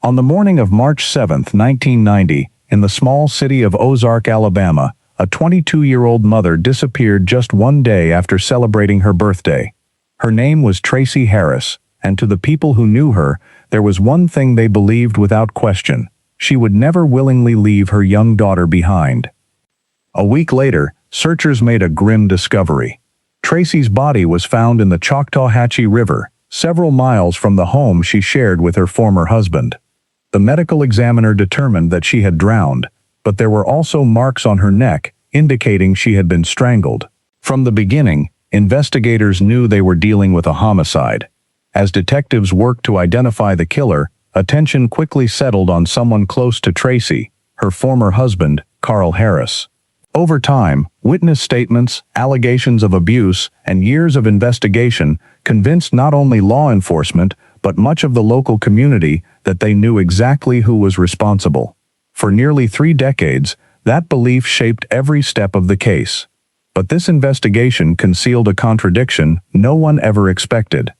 On the morning of March 7, 1990, in the small city of Ozark, Alabama, a 22-year-old mother disappeared just one day after celebrating her birthday. Her name was Tracy Harris, and to the people who knew her, there was one thing they believed without question: she would never willingly leave her young daughter behind. A week later, searchers made a grim discovery. Tracy's body was found in the Choctawhatchee River, several miles from the home she shared with her former husband. The medical examiner determined that she had drowned, but there were also marks on her neck, indicating she had been strangled. From the beginning, investigators knew they were dealing with a homicide. As detectives worked to identify the killer, attention quickly settled on someone close to Tracy, her former husband, Carl Harris. Over time, witness statements, allegations of abuse, and years of investigation convinced not only law enforcement, but much of the local community that they knew exactly who was responsible. For nearly 3 decades, that belief shaped every step of the case. But this investigation concealed a contradiction no one ever expected.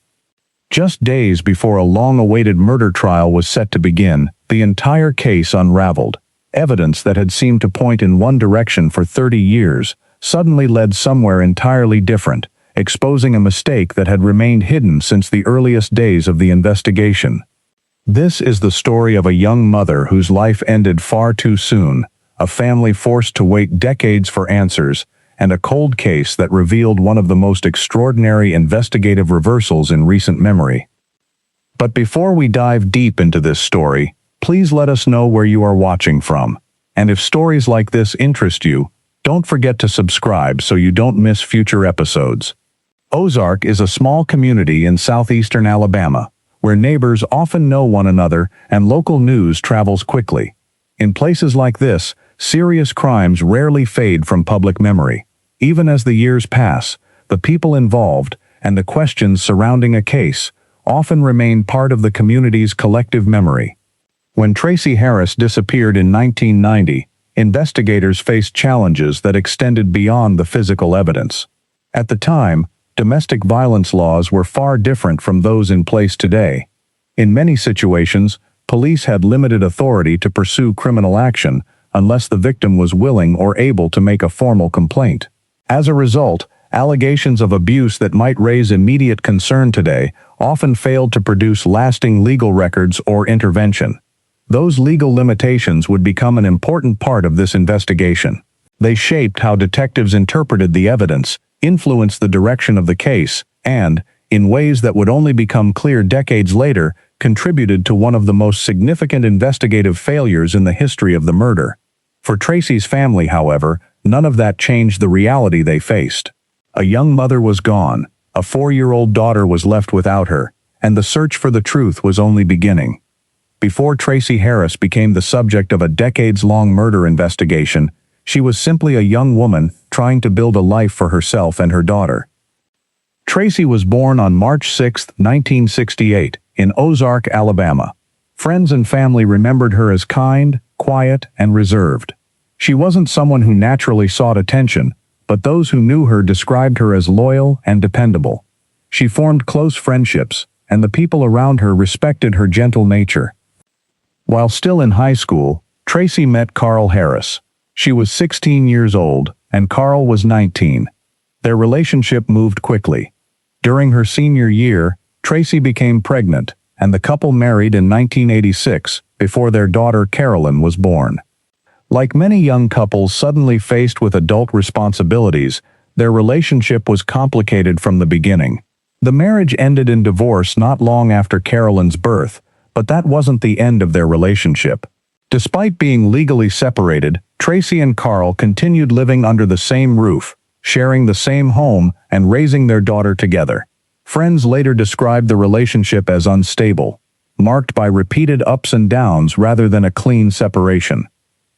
Just days before a long-awaited murder trial was set to begin, the entire case unraveled. Evidence that had seemed to point in one direction for 30 years suddenly led somewhere entirely different, exposing a mistake that had remained hidden since the earliest days of the investigation. This is the story of a young mother whose life ended far too soon, a family forced to wait decades for answers, and a cold case that revealed one of the most extraordinary investigative reversals in recent memory. But before we dive deep into this story, please let us know where you are watching from. And if stories like this interest you, don't forget to subscribe so you don't miss future episodes. Ozark is a small community in southeastern Alabama, where neighbors often know one another and local news travels quickly. In places like this, serious crimes rarely fade from public memory. Even as the years pass, the people involved and the questions surrounding a case often remain part of the community's collective memory. When Tracy Harris disappeared in 1990, investigators faced challenges that extended beyond the physical evidence. At the time, domestic violence laws were far different from those in place today. In many situations, police had limited authority to pursue criminal action unless the victim was willing or able to make a formal complaint. As a result, allegations of abuse that might raise immediate concern today often failed to produce lasting legal records or intervention. Those legal limitations would become an important part of this investigation. They shaped how detectives interpreted the evidence, influenced the direction of the case, and, in ways that would only become clear decades later, contributed to one of the most significant investigative failures in the history of the murder. For Tracy's family, however, none of that changed the reality they faced. A young mother was gone, a 4-year-old daughter was left without her, and the search for the truth was only beginning. Before Tracy Harris became the subject of a decades-long murder investigation, she was simply a young woman trying to build a life for herself and her daughter. Tracy was born on March 6, 1968, in Ozark, Alabama. Friends and family remembered her as kind, quiet, and reserved. She wasn't someone who naturally sought attention, but those who knew her described her as loyal and dependable. She formed close friendships, and the people around her respected her gentle nature. While still in high school, Tracy met Carl Harris. She was 16 years old, and Carl was 19. Their relationship moved quickly. During her senior year, Tracy became pregnant, and the couple married in 1986, before their daughter Carolyn was born. Like many young couples suddenly faced with adult responsibilities, their relationship was complicated from the beginning. The marriage ended in divorce not long after Carolyn's birth, but that wasn't the end of their relationship. Despite being legally separated, Tracy and Carl continued living under the same roof, sharing the same home, and raising their daughter together. Friends later described the relationship as unstable, marked by repeated ups and downs rather than a clean separation.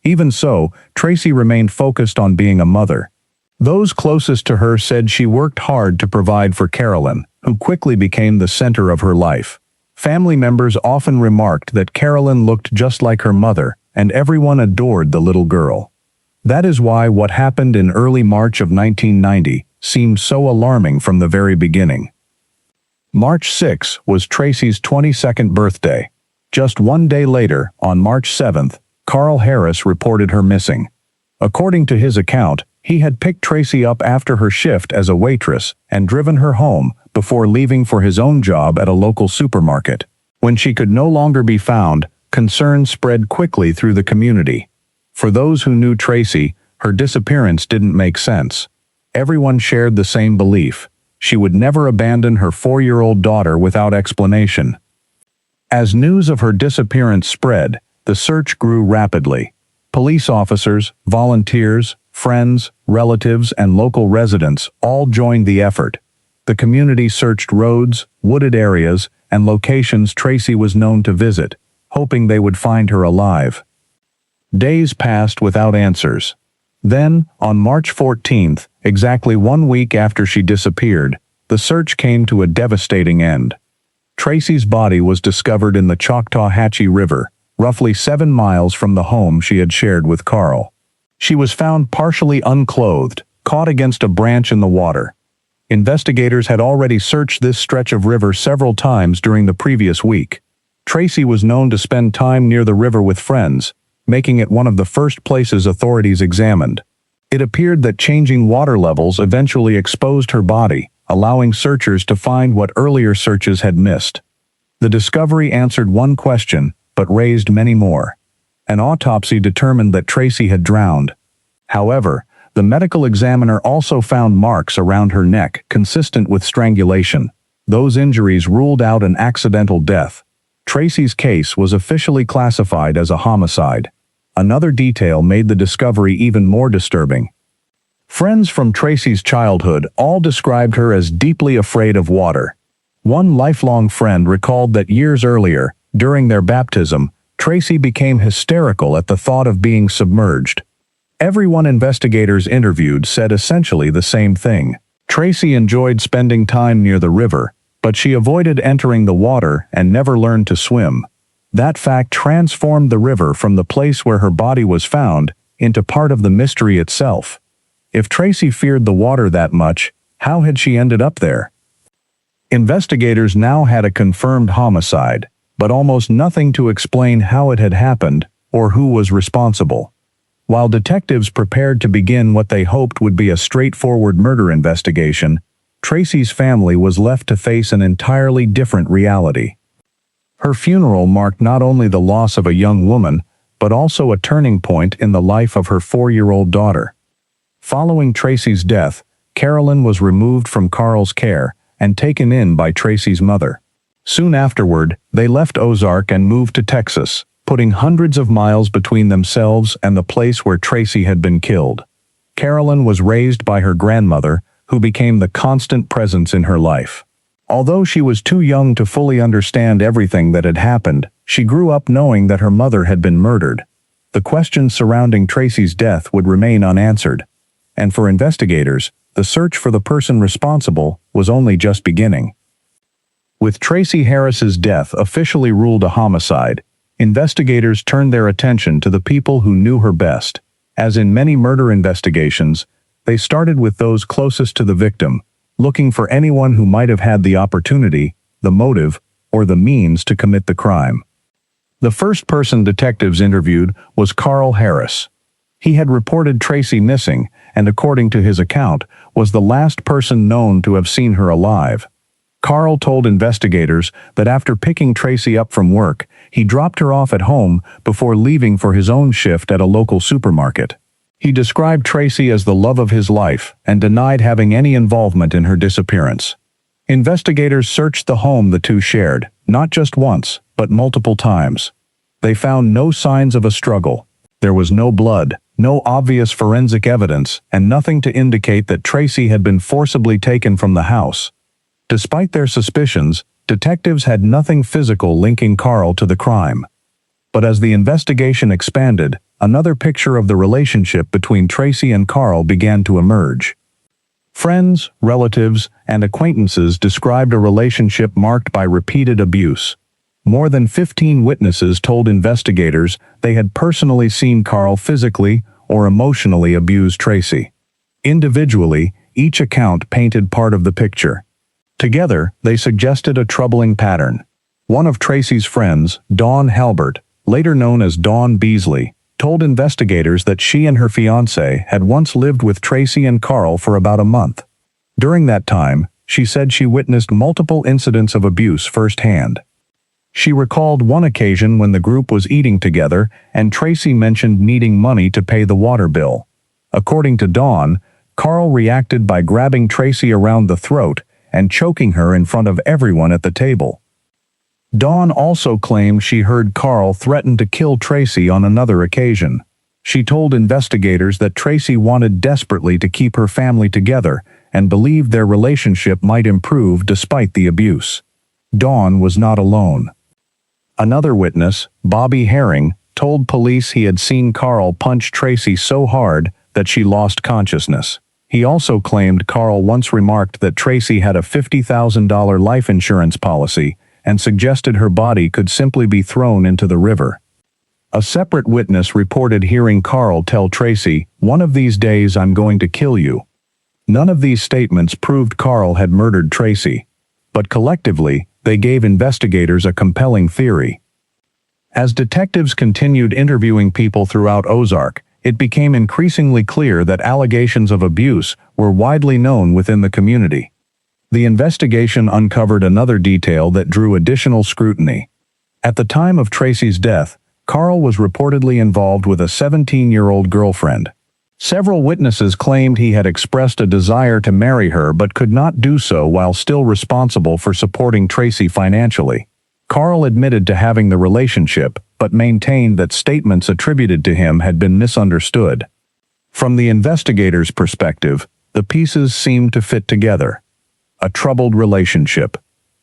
Even so, Tracy remained focused on being a mother. Those closest to her said she worked hard to provide for Carolyn, who quickly became the center of her life. Family members often remarked that Carolyn looked just like her mother, and everyone adored the little girl. That is why what happened in early March of 1990 seemed so alarming from the very beginning. March 6 was Tracy's 22nd birthday. Just one day later, on March 7th, Carl Harris reported her missing. According to his account, he had picked Tracy up after her shift as a waitress and driven her home before leaving for his own job at a local supermarket. When she could no longer be found, concern spread quickly through the community. For those who knew Tracy, her disappearance didn't make sense. Everyone shared the same belief. She would never abandon her 4-year-old daughter without explanation. As news of her disappearance spread, the search grew rapidly. Police officers, volunteers, friends, relatives, and local residents all joined the effort. The community searched roads, wooded areas, and locations Tracy was known to visit, hoping they would find her alive. Days passed without answers. Then, on March 14th, exactly 1 week after she disappeared, the search came to a devastating end. Tracy's body was discovered in the Choctawhatchee River, roughly 7 miles from the home she had shared with Carl. She was found partially unclothed, caught against a branch in the water. Investigators had already searched this stretch of river several times during the previous week. Tracy was known to spend time near the river with friends, making it one of the first places authorities examined. It appeared that changing water levels eventually exposed her body, allowing searchers to find what earlier searches had missed. The discovery answered one question, but raised many more. An autopsy determined that Tracy had drowned. However, the medical examiner also found marks around her neck consistent with strangulation. Those injuries ruled out an accidental death. Tracy's case was officially classified as a homicide. Another detail made the discovery even more disturbing. Friends from Tracy's childhood all described her as deeply afraid of water. One lifelong friend recalled that years earlier, during their baptism, Tracy became hysterical at the thought of being submerged. Everyone investigators interviewed said essentially the same thing. Tracy enjoyed spending time near the river, but she avoided entering the water and never learned to swim. That fact transformed the river from the place where her body was found into part of the mystery itself. If Tracy feared the water that much, how had she ended up there? Investigators now had a confirmed homicide, but almost nothing to explain how it had happened or who was responsible. While detectives prepared to begin what they hoped would be a straightforward murder investigation, Tracy's family was left to face an entirely different reality. Her funeral marked not only the loss of a young woman, but also a turning point in the life of her 4-year-old daughter. Following Tracy's death, Carolyn was removed from Carl's care and taken in by Tracy's mother. Soon afterward, they left Ozark and moved to Texas, putting hundreds of miles between themselves and the place where Tracy had been killed. Carolyn was raised by her grandmother, who became the constant presence in her life. Although she was too young to fully understand everything that had happened, she grew up knowing that her mother had been murdered. The questions surrounding Tracy's death would remain unanswered. And for investigators, the search for the person responsible was only just beginning. With Tracy Harris's death officially ruled a homicide, investigators turned their attention to the people who knew her best. As in many murder investigations, they started with those closest to the victim, looking for anyone who might have had the opportunity, the motive, or the means to commit the crime. The first person detectives interviewed was Carl Harris. He had reported Tracy missing, and according to his account, was the last person known to have seen her alive. Carl told investigators that after picking Tracy up from work, he dropped her off at home before leaving for his own shift at a local supermarket. He described Tracy as the love of his life and denied having any involvement in her disappearance. Investigators searched the home the two shared, not just once, but multiple times. They found no signs of a struggle. There was no blood, no obvious forensic evidence, and nothing to indicate that Tracy had been forcibly taken from the house. Despite their suspicions, detectives had nothing physical linking Carl to the crime. But as the investigation expanded, another picture of the relationship between Tracy and Carl began to emerge. Friends, relatives, and acquaintances described a relationship marked by repeated abuse. More than 15 witnesses told investigators they had personally seen Carl physically or emotionally abuse Tracy. Individually, each account painted part of the picture. Together, they suggested a troubling pattern. One of Tracy's friends, Dawn Halbert, later known as Dawn Beasley, told investigators that she and her fiancé had once lived with Tracy and Carl for about a month. During that time, she said she witnessed multiple incidents of abuse firsthand. She recalled one occasion when the group was eating together and Tracy mentioned needing money to pay the water bill. According to Dawn, Carl reacted by grabbing Tracy around the throat and choking her in front of everyone at the table. Dawn also claimed she heard Carl threaten to kill Tracy on another occasion. She told investigators that Tracy wanted desperately to keep her family together and believed their relationship might improve despite the abuse. Dawn was not alone. Another witness, Bobby Herring, told police he had seen Carl punch Tracy so hard that she lost consciousness. He also claimed Carl once remarked that Tracy had a $50,000 life insurance policy and suggested her body could simply be thrown into the river. A separate witness reported hearing Carl tell Tracy, "One of these days I'm going to kill you." None of these statements proved Carl had murdered Tracy, but collectively, they gave investigators a compelling theory. As detectives continued interviewing people throughout Ozark, it became increasingly clear that allegations of abuse were widely known within the community. The investigation uncovered another detail that drew additional scrutiny. At the time of Tracy's death, Carl was reportedly involved with a 17-year-old girlfriend. Several witnesses claimed he had expressed a desire to marry her but could not do so while still responsible for supporting Tracy financially. Carl admitted to having the relationship, but maintained that statements attributed to him had been misunderstood. From the investigators' perspective, the pieces seemed to fit together. A troubled relationship,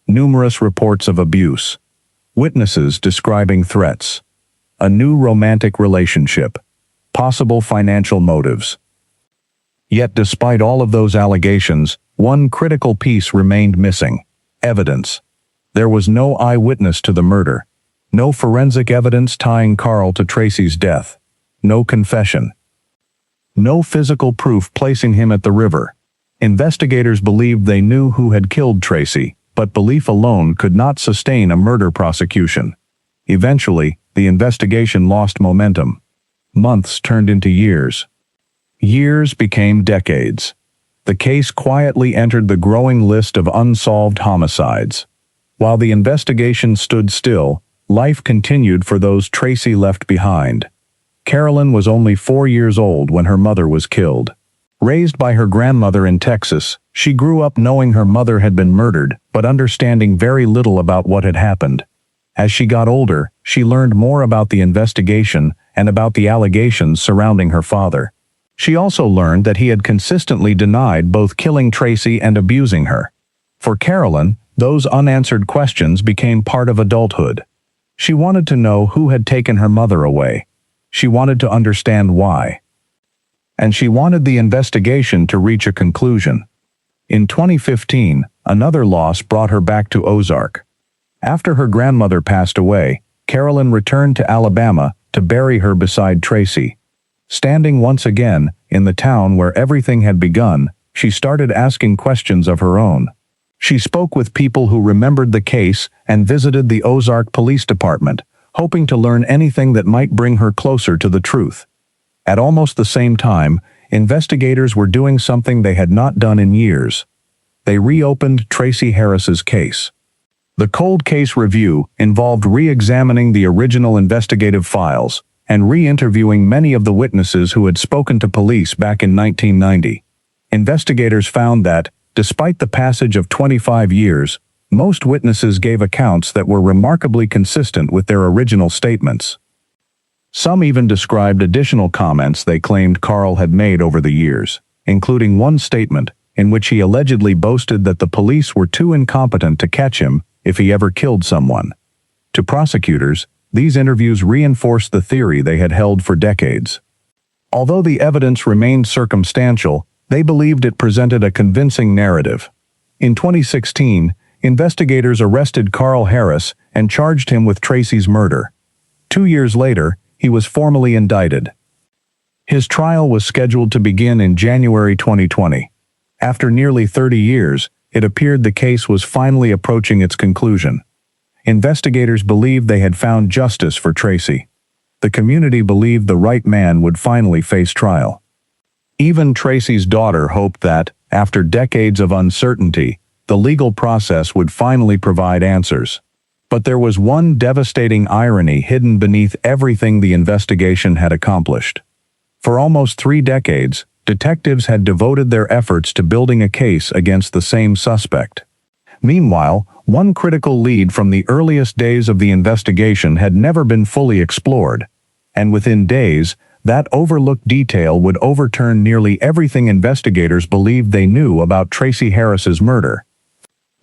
numerous reports of abuse, witnesses describing threats, a new romantic relationship, possible financial motives. Yet despite all of those allegations, one critical piece remained missing: evidence. There was no eyewitness to the murder, no forensic evidence tying Carl to Tracy's death, no confession, no physical proof placing him at the river. Investigators believed they knew who had killed Tracy, but belief alone could not sustain a murder prosecution. Eventually, the investigation lost momentum. Months turned into years. Years became decades. The case quietly entered the growing list of unsolved homicides. While the investigation stood still, life continued for those Tracy left behind. Carolyn was only 4 years old when her mother was killed. Raised by her grandmother in Texas, she grew up knowing her mother had been murdered, but understanding very little about what had happened. As she got older, she learned more about the investigation and about the allegations surrounding her father. She also learned that he had consistently denied both killing Tracy and abusing her. For Carolyn, those unanswered questions became part of adulthood. She wanted to know who had taken her mother away. She wanted to understand why. And she wanted the investigation to reach a conclusion. In 2015, another loss brought her back to Ozark. After her grandmother passed away, Carolyn returned to Alabama to bury her beside Tracy. Standing once again in the town where everything had begun, she started asking questions of her own. She spoke with people who remembered the case and visited the Ozark Police Department, hoping to learn anything that might bring her closer to the truth. At almost the same time, investigators were doing something they had not done in years. They reopened Tracy Harris's case. The cold case review involved re-examining the original investigative files and re-interviewing many of the witnesses who had spoken to police back in 1990. Investigators found that, despite the passage of 25 years, most witnesses gave accounts that were remarkably consistent with their original statements. Some even described additional comments they claimed Carl had made over the years, including one statement in which he allegedly boasted that the police were too incompetent to catch him if he ever killed someone. To prosecutors, these interviews reinforced the theory they had held for decades. Although the evidence remained circumstantial, they believed it presented a convincing narrative. In 2016, investigators arrested Carl Harris and charged him with Tracy's murder. 2 years later, he was formally indicted. His trial was scheduled to begin in January 2020. After nearly 30 years, it appeared the case was finally approaching its conclusion. investigators believed they had found justice for Tracy. The community believed the right man would finally face trial. Even Tracy's daughter hoped that, after decades of uncertainty, the legal process would finally provide answers. But there was one devastating irony hidden beneath everything the investigation had accomplished. For almost 3 decades, detectives had devoted their efforts to building a case against the same suspect. Meanwhile, one critical lead from the earliest days of the investigation had never been fully explored, and within days, that overlooked detail would overturn nearly everything investigators believed they knew about Tracy Harris's murder.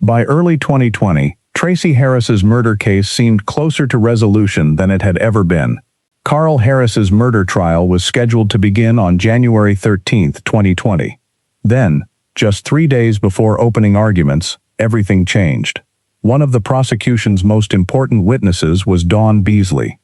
By early 2020, Tracy Harris's murder case seemed closer to resolution than it had ever been. Carl Harris's murder trial was scheduled to begin on January 13, 2020. Then, just 3 days before opening arguments, everything changed. One of the prosecution's most important witnesses was Dawn Beasley.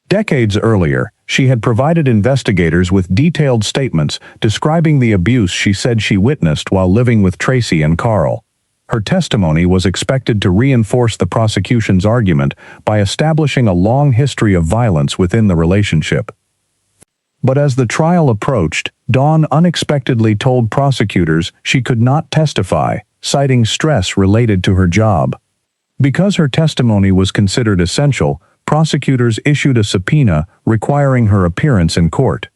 Decades earlier, she had provided investigators with detailed statements describing the abuse she said she witnessed while living with Tracy and Carl. Her testimony was expected to reinforce the prosecution's argument by establishing a long history of violence within the relationship. But as the trial approached, Dawn unexpectedly told prosecutors she could not testify, citing stress related to her job. Because her testimony was considered essential, prosecutors issued a subpoena requiring her appearance in court.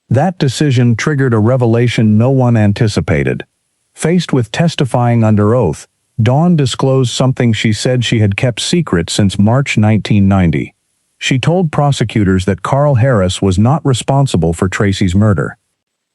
That decision triggered a revelation no one anticipated. Faced with testifying under oath, Dawn disclosed something she said she had kept secret since March 1990. She told prosecutors that Carl Harris was not responsible for Tracy's murder.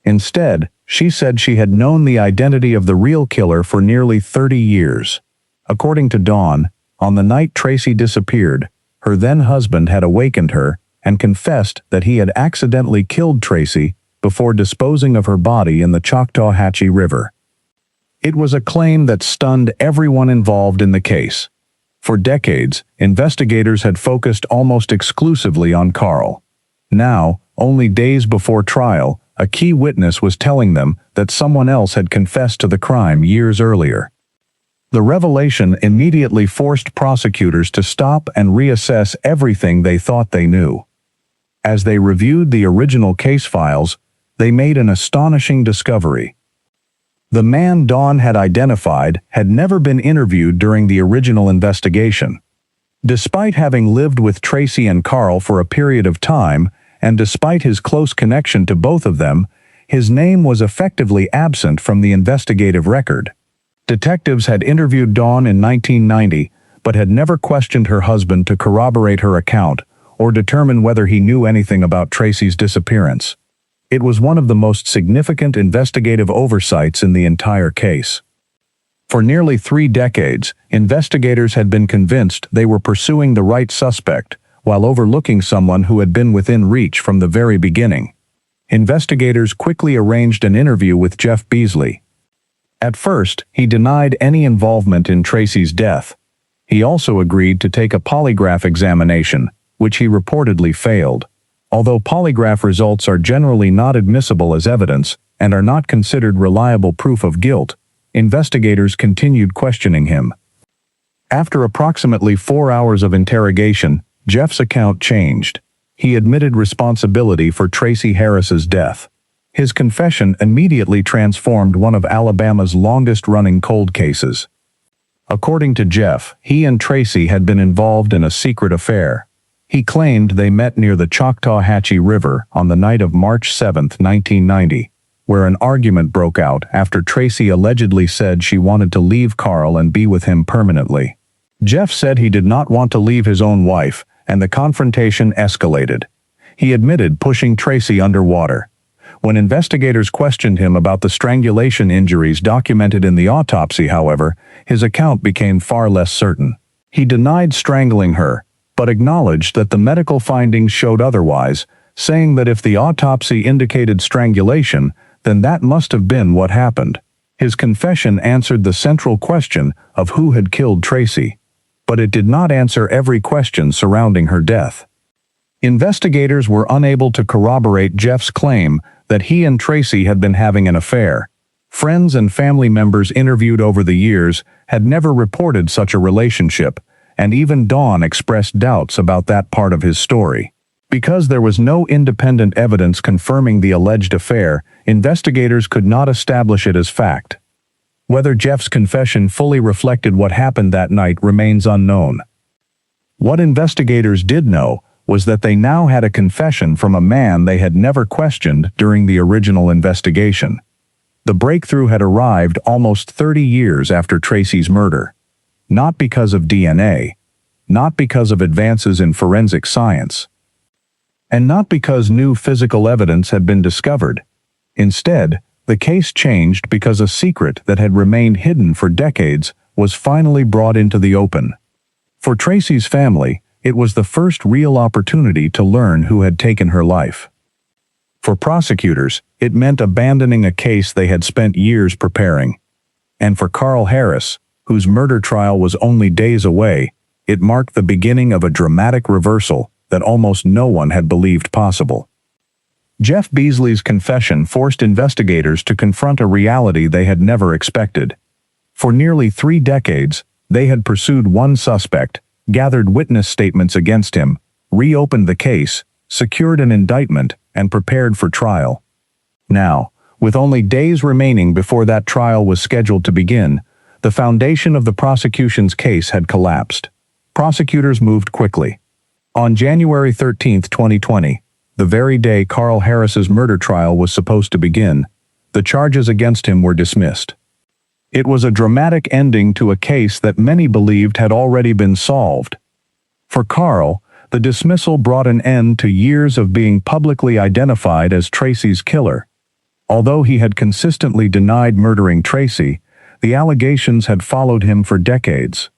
Instead, she said she had known the identity of the real killer for nearly 30 years. According to Dawn, on the night Tracy disappeared, her then-husband had awakened her and confessed that he had accidentally killed Tracy before disposing of her body in the Choctawhatchee River. It was a claim that stunned everyone involved in the case. For decades, investigators had focused almost exclusively on Carl. Now, only days before trial, a key witness was telling them that someone else had confessed to the crime years earlier. The revelation immediately forced prosecutors to stop and reassess everything they thought they knew. As they reviewed the original case files, they made an astonishing discovery. The man Dawn had identified had never been interviewed during the original investigation. Despite having lived with Tracy and Carl for a period of time, and despite his close connection to both of them, his name was effectively absent from the investigative record. Detectives had interviewed Dawn in 1990, but had never questioned her husband to corroborate her account or determine whether he knew anything about Tracy's disappearance. It was one of the most significant investigative oversights in the entire case. For nearly 3 decades, investigators had been convinced they were pursuing the right suspect while overlooking someone who had been within reach from the very beginning. Investigators quickly arranged an interview with Jeff Beasley. At first, he denied any involvement in Tracy's death. He also agreed to take a polygraph examination, which he reportedly failed. Although polygraph results are generally not admissible as evidence and are not considered reliable proof of guilt, investigators continued questioning him. After approximately 4 hours of interrogation, Jeff's account changed. He admitted responsibility for Tracy Harris's death. His confession immediately transformed one of Alabama's longest-running cold cases. According to Jeff, he and Tracy had been involved in a secret affair. He claimed they met near the Choctawhatchee River on the night of March 7, 1990, where an argument broke out after Tracy allegedly said she wanted to leave Carl and be with him permanently. Jeff said he did not want to leave his own wife, and the confrontation escalated. He admitted pushing Tracy underwater. When investigators questioned him about the strangulation injuries documented in the autopsy, however, his account became far less certain. He denied strangling her, but acknowledged that the medical findings showed otherwise, saying that if the autopsy indicated strangulation, then that must have been what happened. His confession answered the central question of who had killed Tracy, but it did not answer every question surrounding her death. Investigators were unable to corroborate Jeff's claim that he and Tracy had been having an affair. Friends and family members interviewed over the years had never reported such a relationship, and even Dawn expressed doubts about that part of his story. Because there was no independent evidence confirming the alleged affair, investigators could not establish it as fact. Whether Jeff's confession fully reflected what happened that night remains unknown. What investigators did know was that they now had a confession from a man they had never questioned during the original investigation. The breakthrough had arrived almost 30 years after Tracy's murder. Not because of DNA, not because of advances in forensic science, and not because new physical evidence had been discovered. Instead, the case changed because a secret that had remained hidden for decades was finally brought into the open. For Tracy's family, it was the first real opportunity to learn who had taken her life. For prosecutors, it meant abandoning a case they had spent years preparing. And for Carl Harris, whose murder trial was only days away, it marked the beginning of a dramatic reversal that almost no one had believed possible. Jeff Beasley's confession forced investigators to confront a reality they had never expected. For nearly 3 decades, they had pursued one suspect, gathered witness statements against him, reopened the case, secured an indictment, and prepared for trial. Now, with only days remaining before that trial was scheduled to begin, the foundation of the prosecution's case had collapsed. Prosecutors moved quickly. On January 13, 2020, the very day Carl Harris's murder trial was supposed to begin, the charges against him were dismissed. It was a dramatic ending to a case that many believed had already been solved. For Carl, the dismissal brought an end to years of being publicly identified as Tracy's killer. Although he had consistently denied murdering Tracy, the allegations had followed him for decades.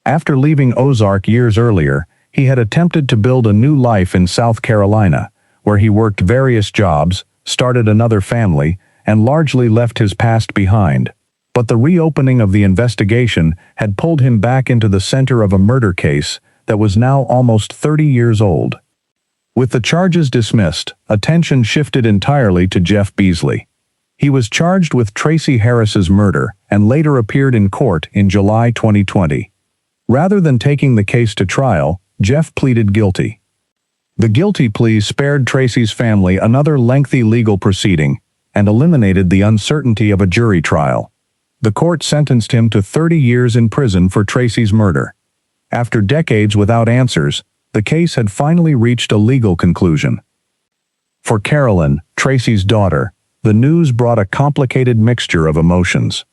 After leaving Ozark years earlier, he had attempted to build a new life in South Carolina, where he worked various jobs, started another family, and largely left his past behind. But the reopening of the investigation had pulled him back into the center of a murder case that was now almost 30 years old. With the charges dismissed, attention shifted entirely to Jeff Beasley. He was charged with Tracy Harris's murder and later appeared in court in July 2020. Rather than taking the case to trial, Jeff pleaded guilty. The guilty plea spared Tracy's family another lengthy legal proceeding and eliminated the uncertainty of a jury trial. The court sentenced him to 30 years in prison for Tracy's murder. After decades without answers, the case had finally reached a legal conclusion. For Carolyn, Tracy's daughter, the news brought a complicated mixture of emotions.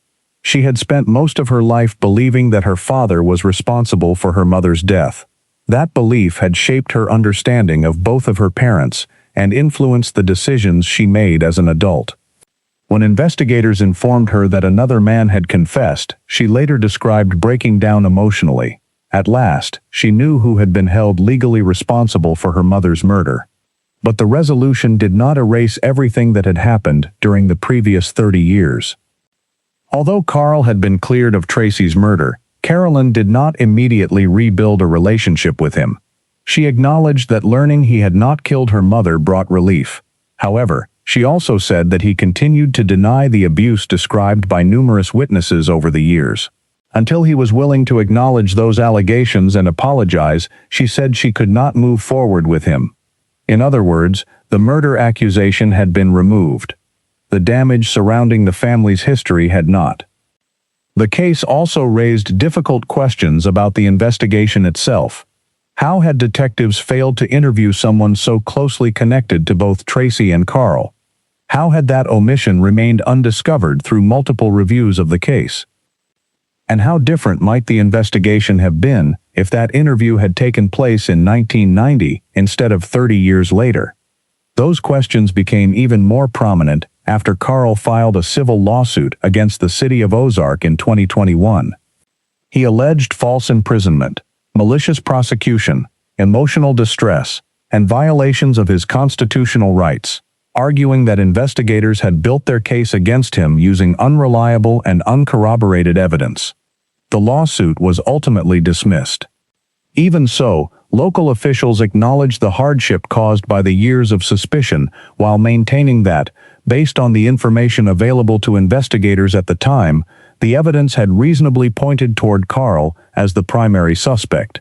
She had spent most of her life believing that her father was responsible for her mother's death. That belief had shaped her understanding of both of her parents and influenced the decisions she made as an adult. When investigators informed her that another man had confessed, she later described breaking down emotionally. At last, she knew who had been held legally responsible for her mother's murder. But the resolution did not erase everything that had happened during the previous 30 years. Although Carl had been cleared of Tracy's murder, Carolyn did not immediately rebuild a relationship with him. She acknowledged that learning he had not killed her mother brought relief. However, she also said that he continued to deny the abuse described by numerous witnesses over the years. Until he was willing to acknowledge those allegations and apologize, she said she could not move forward with him. In other words, the murder accusation had been removed. The damage surrounding the family's history had not. The case also raised difficult questions about the investigation itself. How had detectives failed to interview someone so closely connected to both Tracy and Carl? How had that omission remained undiscovered through multiple reviews of the case? And how different might the investigation have been if that interview had taken place in 1990 instead of 30 years later? Those questions became even more prominent after Carl filed a civil lawsuit against the city of Ozark in 2021. He alleged false imprisonment, malicious prosecution, emotional distress, and violations of his constitutional rights, arguing that investigators had built their case against him using unreliable and uncorroborated evidence. The lawsuit was ultimately dismissed. Even so, local officials acknowledged the hardship caused by the years of suspicion while maintaining that, based on the information available to investigators at the time, the evidence had reasonably pointed toward Carl as the primary suspect.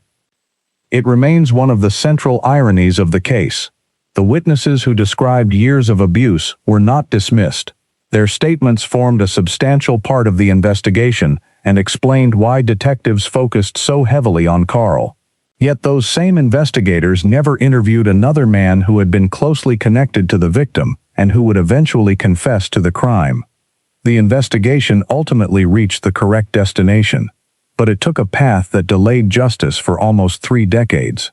It remains one of the central ironies of the case. The witnesses who described years of abuse were not dismissed. Their statements formed a substantial part of the investigation and explained why detectives focused so heavily on Carl. Yet those same investigators never interviewed another man who had been closely connected to the victim and who would eventually confess to the crime. The investigation ultimately reached the correct destination, but it took a path that delayed justice for almost 3 decades.